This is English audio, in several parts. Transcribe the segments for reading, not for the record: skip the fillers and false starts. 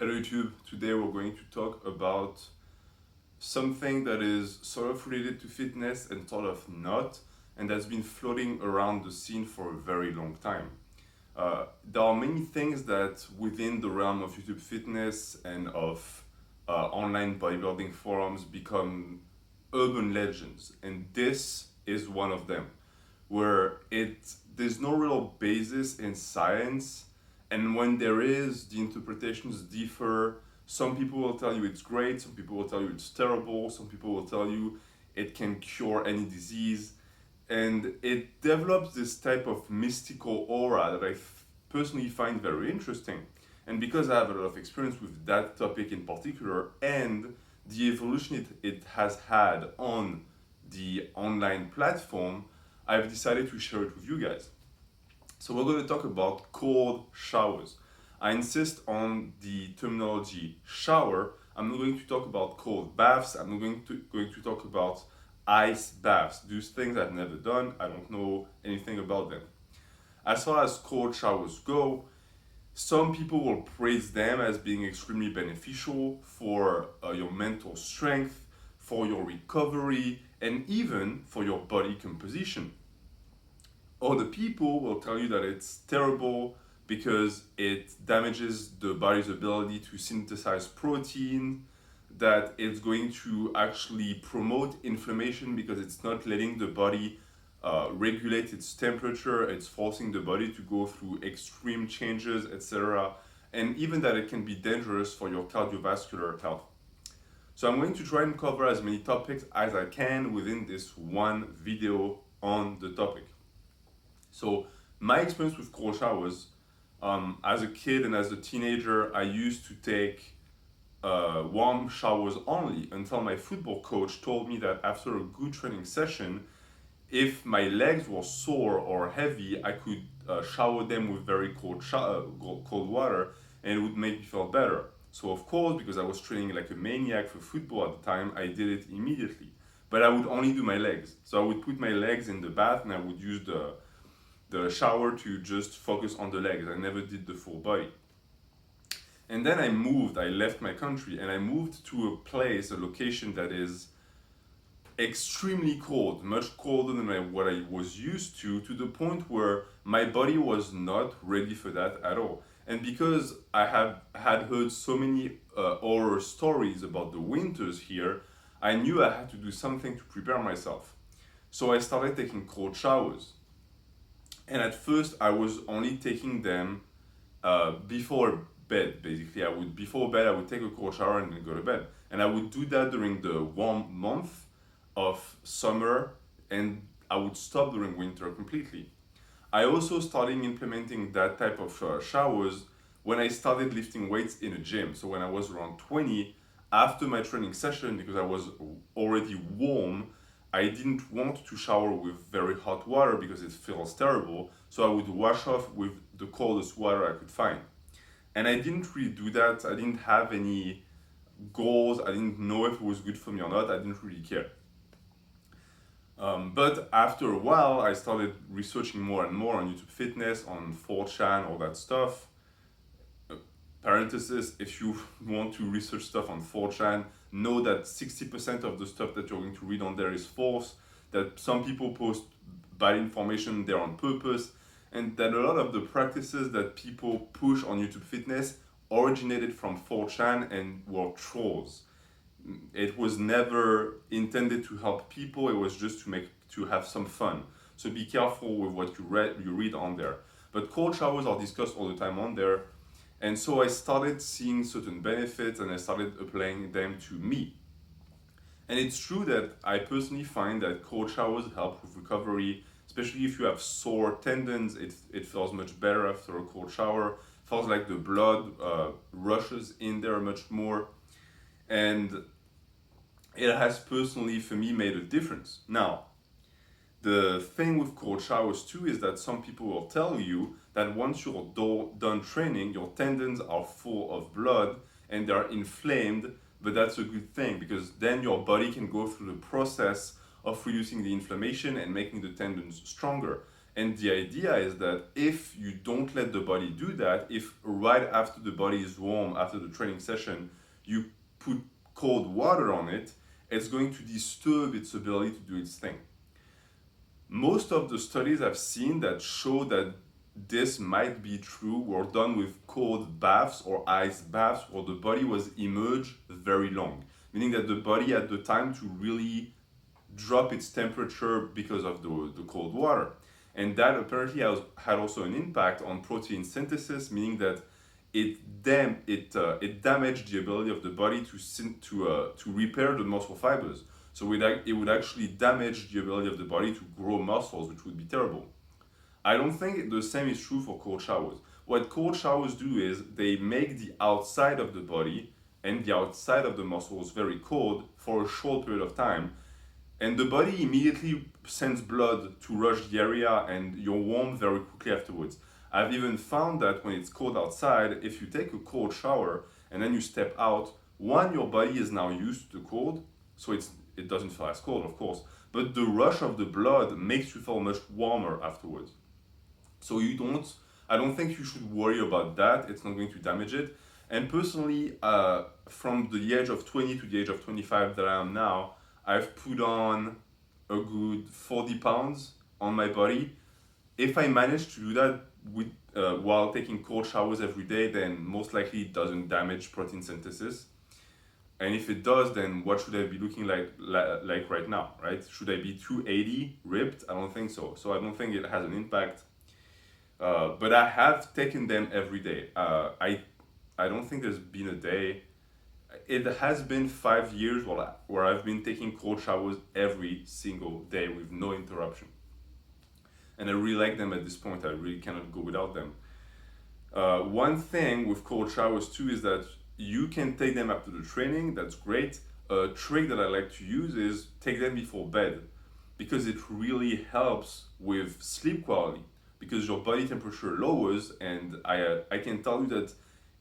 Hello YouTube, today we're going to talk about something that is sort of related to fitness and sort of not, and that's been floating around the scene for a very long time. There are many things that within the realm of YouTube fitness and of online bodybuilding forums become urban legends, and this is one of them, where there's no real basis in science, and when there is, the interpretations differ. Some people will tell you it's great, some people will tell you it's terrible, some people will tell you it can cure any disease, and it develops this type of mystical aura that personally find very interesting. And because I have a lot of experience with that topic in particular and the evolution it has had on the online platform, I've decided to share it with you guys. So we're going to talk about cold showers. I insist on the terminology shower. I'm not going to talk about cold baths. I'm not going to talk about ice baths. Those things I've never done. I don't know anything about them. As far as cold showers go, some people will praise them as being extremely beneficial for your mental strength, for your recovery, and even for your body composition. Other people will tell you that it's terrible because it damages the body's ability to synthesize protein, that it's going to actually promote inflammation because it's not letting the body regulate its temperature, it's forcing the body to go through extreme changes, etc. And even that it can be dangerous for your cardiovascular health. So I'm going to try and cover as many topics as I can within this one video on the topic. So my experience with cold showers, as a kid and as a teenager, I used to take warm showers only until my football coach told me that after a good training session, if my legs were sore or heavy, I could shower them with very cold water, and it would make me feel better. So of course, because I was training like a maniac for football at the time, I did it immediately. But I would only do my legs. So I would put my legs in the bath and I would use the shower to just focus on the legs. I never did the full body. And then I left my country and I moved to a place, a location that is extremely cold, much colder than what I was used to the point where my body was not ready for that at all. And because I had heard so many horror stories about the winters here, I knew I had to do something to prepare myself. So I started taking cold showers. And at first, I was only taking them before bed. Basically, before bed I would take a cold shower and then go to bed. And I would do that during the warm month of summer, and I would stop during winter completely. I also started implementing that type of showers when I started lifting weights in a gym. So when I was around 20, after my training session, because I was already warm, I didn't want to shower with very hot water because it feels terrible. So I would wash off with the coldest water I could find. And I didn't really do that. I didn't have any goals. I didn't know if it was good for me or not. I didn't really care. But after a while, I started researching more and more on YouTube fitness, on 4chan, all that stuff. Parenthesis, if you want to research stuff on 4chan, know that 60% of the stuff that you're going to read on there is false, that some people post bad information there on purpose, and that a lot of the practices that people push on YouTube fitness originated from 4chan and were trolls. It was never intended to help people, it was just to have some fun. So be careful with what you read on there. But cold showers are discussed all the time on there. And so I started seeing certain benefits and I started applying them to me. And it's true that I personally find that cold showers help with recovery, especially if you have sore tendons. It feels much better after a cold shower. It feels like the blood rushes in there much more. And it has personally, for me, made a difference. Now, the thing with cold showers too is that some people will tell you that once you're done training, your tendons are full of blood and they're inflamed, but that's a good thing because then your body can go through the process of reducing the inflammation and making the tendons stronger. And the idea is that if you don't let the body do that, if right after the body is warm, after the training session, you put cold water on it, it's going to disturb its ability to do its thing. Most of the studies I've seen that show that this might be true were done with cold baths or ice baths where the body was immersed very long, meaning that the body had the time to really drop its temperature because of the cold water. And that apparently had also an impact on protein synthesis, meaning that it damaged the ability of the body to repair the muscle fibers. So it would actually damage the ability of the body to grow muscles, which would be terrible. I don't think the same is true for cold showers. What cold showers do is they make the outside of the body and the outside of the muscles very cold for a short period of time, and the body immediately sends blood to rush the area and you're warm very quickly afterwards. I've even found that when it's cold outside, if you take a cold shower and then you step out, one, your body is now used to the cold, so it doesn't feel as cold, of course, but the rush of the blood makes you feel much warmer afterwards. So I don't think you should worry about that. It's not going to damage it. And personally, from the age of 20 to the age of 25 that I am now, I've put on a good 40 pounds on my body. If I manage to do that while taking cold showers every day, then most likely it doesn't damage protein synthesis. And if it does, then what should I be looking like right now, right? Should I be 280 ripped? I don't think so. So I don't think it has an impact. But I have taken them every day. I don't think there's been a day. It has been 5 years where I've been taking cold showers every single day with no interruption. And I really like them at this point. I really cannot go without them. One thing with cold showers too is that you can take them after the training. That's great. A trick that I like to use is take them before bed, because it really helps with sleep quality, because your body temperature lowers. And I can tell you that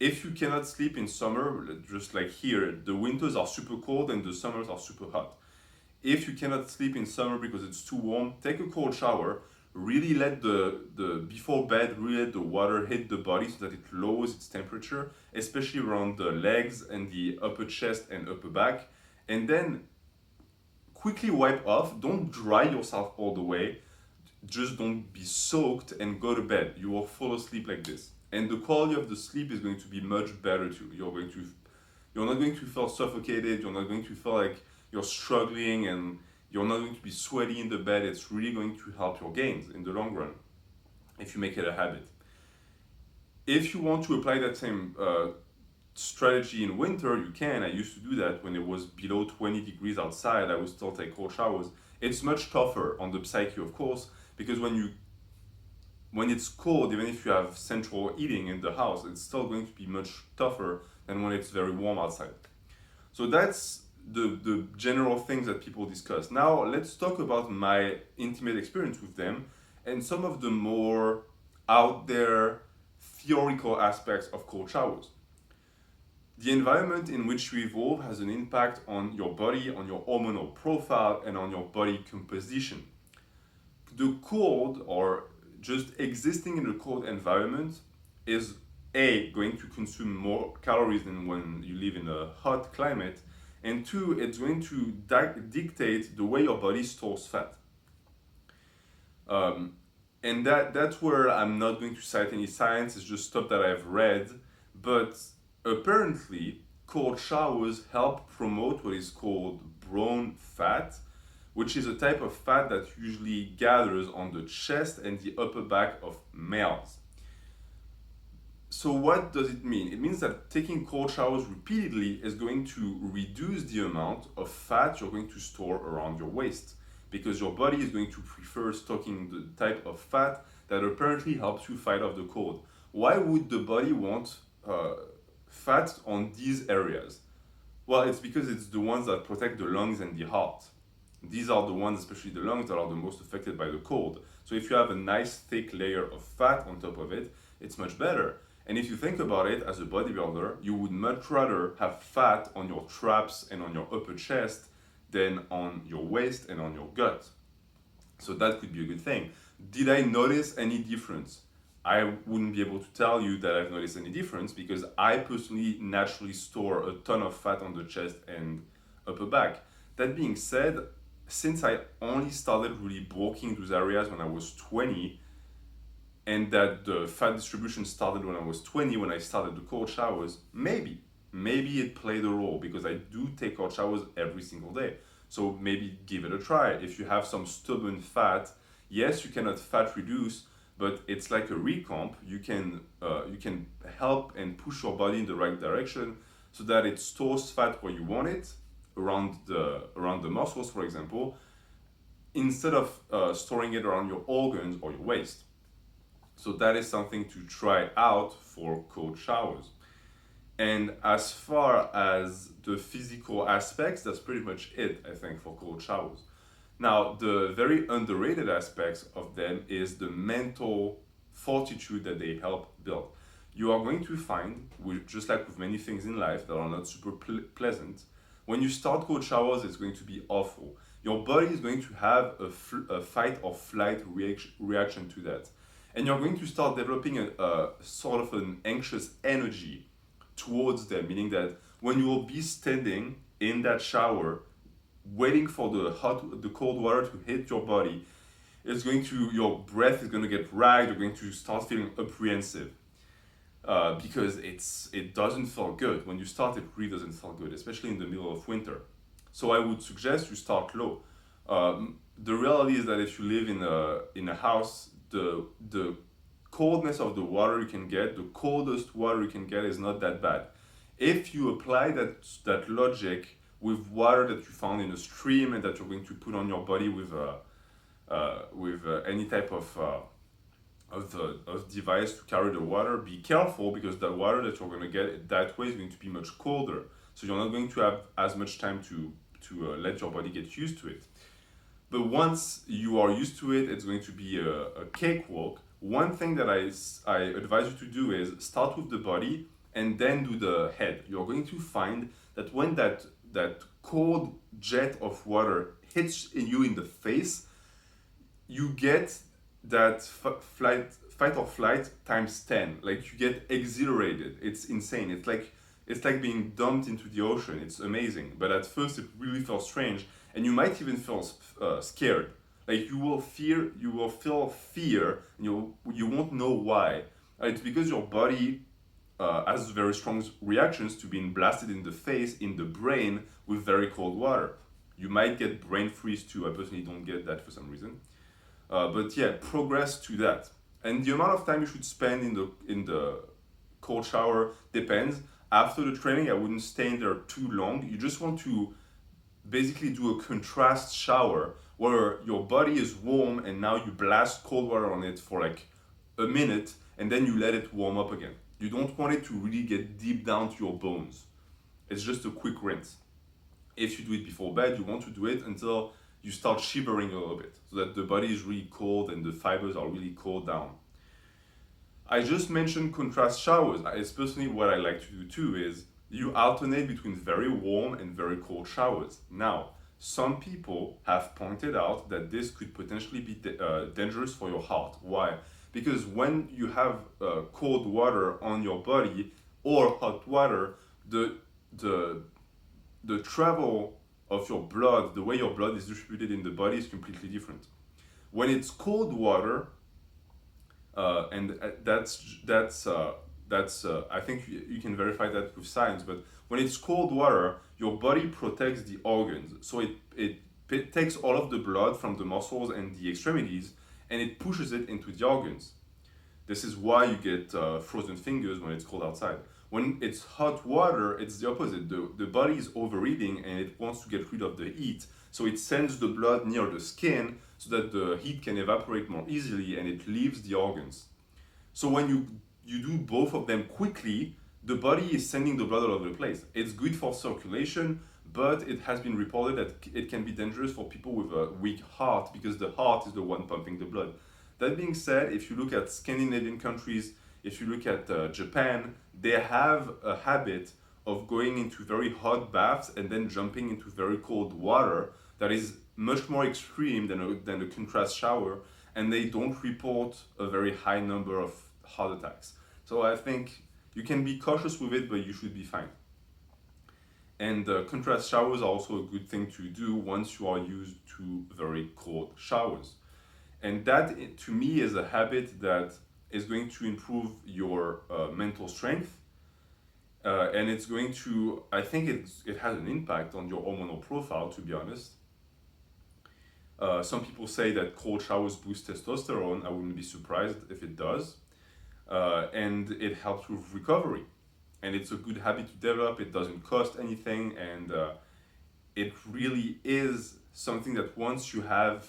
if you cannot sleep in summer, just like here, the winters are super cold and the summers are super hot. If you cannot sleep in summer because it's too warm, take a cold shower. Really let the before bed, really let the water hit the body so that it lowers its temperature, especially around the legs and the upper chest and upper back. And then quickly wipe off. Don't dry yourself all the way. Just don't be soaked and go to bed. You will fall asleep like this. And the quality of the sleep is going to be much better too. You're not going to feel suffocated. You're not going to feel like you're struggling, and you're not going to be sweaty in the bed. It's really going to help your gains in the long run if you make it a habit. If you want to apply that same strategy in winter, you can. I used to do that when it was below 20 degrees outside. I would still take cold showers. It's much tougher on the psyche, of course, because when it's cold, even if you have central heating in the house, it's still going to be much tougher than when it's very warm outside. So that's the general things that people discuss. Now let's talk about my intimate experience with them and some of the more out there theoretical aspects of cold showers. The environment in which you evolve has an impact on your body, on your hormonal profile, and on your body composition. The cold, or just existing in a cold environment, is going to consume more calories than when you live in a hot climate, and two, it's going to dictate the way your body stores fat. And that's where I'm not going to cite any science. It's just stuff that I've read, but apparently cold showers help promote what is called brown fat, which is a type of fat that usually gathers on the chest and the upper back of males. So what does it mean? It means that taking cold showers repeatedly is going to reduce the amount of fat you're going to store around your waist, because your body is going to prefer stocking the type of fat that apparently helps you fight off the cold. Why would the body want fat on these areas? Well, it's because it's the ones that protect the lungs and the heart. These are the ones, especially the lungs, that are the most affected by the cold. So if you have a nice thick layer of fat on top of it, it's much better. And if you think about it, as a bodybuilder, you would much rather have fat on your traps and on your upper chest than on your waist and on your gut. So that could be a good thing. Did I notice any difference? I wouldn't be able to tell you that I've noticed any difference because I personally naturally store a ton of fat on the chest and upper back. That being said, since I only started really bulking those areas when I was 20, and that the fat distribution started when I was 20, when I started the cold showers, maybe it played a role because I do take cold showers every single day. So maybe give it a try. If you have some stubborn fat, yes, you cannot fat reduce, but it's like a recomp. You can help and push your body in the right direction so that it stores fat where you want it, around the muscles, for example, instead of storing it around your organs or your waist. So that is something to try out for cold showers. And as far as the physical aspects, that's pretty much it, I think, for cold showers. Now, the very underrated aspects of them is the mental fortitude that they help build. You are going to find, just like with many things in life that are not super pleasant, when you start cold showers, it's going to be awful. Your body is going to have a fight or flight reaction to that. And you're going to start developing a sort of an anxious energy towards them, meaning that when you will be standing in that shower, waiting for the cold water to hit your body, your breath is going to get ragged. You're going to start feeling apprehensive because it doesn't feel good. When you start, it really doesn't feel good, especially in the middle of winter. So I would suggest you start low. The reality is that if you live in a house, the coldness of the water you can get, the coldest water you can get is not that bad. If you apply that logic with water that you found in a stream and that you're going to put on your body with any type of device to carry the water, be careful because the water that you're going to get that way is going to be much colder. So you're not going to have as much time to let your body get used to it. But once you are used to it, it's going to be a cakewalk. One thing that I advise you to do is start with the body and then do the head. You're going to find that when that cold jet of water hits you in the face, you get that fight or flight times 10. Like you get exhilarated. It's insane. It's like being dumped into the ocean. It's amazing. But at first it really feels strange, and you might even feel scared. Like you will feel fear, and you won't know why. It's because your body has very strong reactions to being blasted in the face, in the brain with very cold water. You might get brain freeze too. I personally don't get that for some reason. But yeah, progress to that. And the amount of time you should spend in the cold shower depends. After the training, I wouldn't stay in there too long. You just want to basically do a contrast shower where your body is warm and now you blast cold water on it for like a minute and then you let it warm up again. You don't want it to really get deep down to your bones. It's just a quick rinse. If you do it before bed, you want to do it until you start shivering a little bit so that the body is really cold and the fibers are really cooled down. I just mentioned contrast showers. It's personally what I like to do too is you alternate between very warm and very cold showers. Now, some people have pointed out that this could potentially be dangerous for your heart. Why? Because when you have cold water on your body or hot water, the travel of your blood, the way your blood is distributed in the body is completely different. When it's cold water, and that's I think you can verify that with science, but when it's cold water, your body protects the organs. So it takes all of the blood from the muscles and the extremities and it pushes it into the organs. This is why you get frozen fingers when it's cold outside. When it's hot water, it's the opposite. The body is overeating and it wants to get rid of the heat. So it sends the blood near the skin so that the heat can evaporate more easily and it leaves the organs. So when you do both of them quickly, the body is sending the blood all over the place. It's good for circulation, but it has been reported that it can be dangerous for people with a weak heart because the heart is the one pumping the blood. That being said, if you look at Scandinavian countries, if you look at Japan, they have a habit of going into very hot baths and then jumping into very cold water that is much more extreme than a contrast shower. and they don't report a very high number of heart attacks. So I think you can be cautious with it, but you should be fine. And contrast showers are also a good thing to do once you are used to very cold showers. And that, to me, is a habit that is going to improve your mental strength. And it's going to, I think it has an impact on your hormonal profile, to be honest. Some people say that cold showers boost testosterone. I wouldn't be surprised if it does. And it helps with recovery. And it's a good habit to develop. It doesn't cost anything. And it really is something that once you have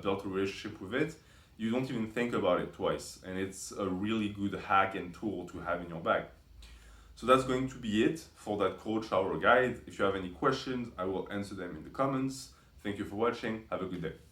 built a relationship with it, you don't even think about it twice. And it's a really good hack and tool to have in your bag. So that's going to be it for that cold shower guide. If you have any questions, I will answer them in the comments. Thank you for watching. Have a good day.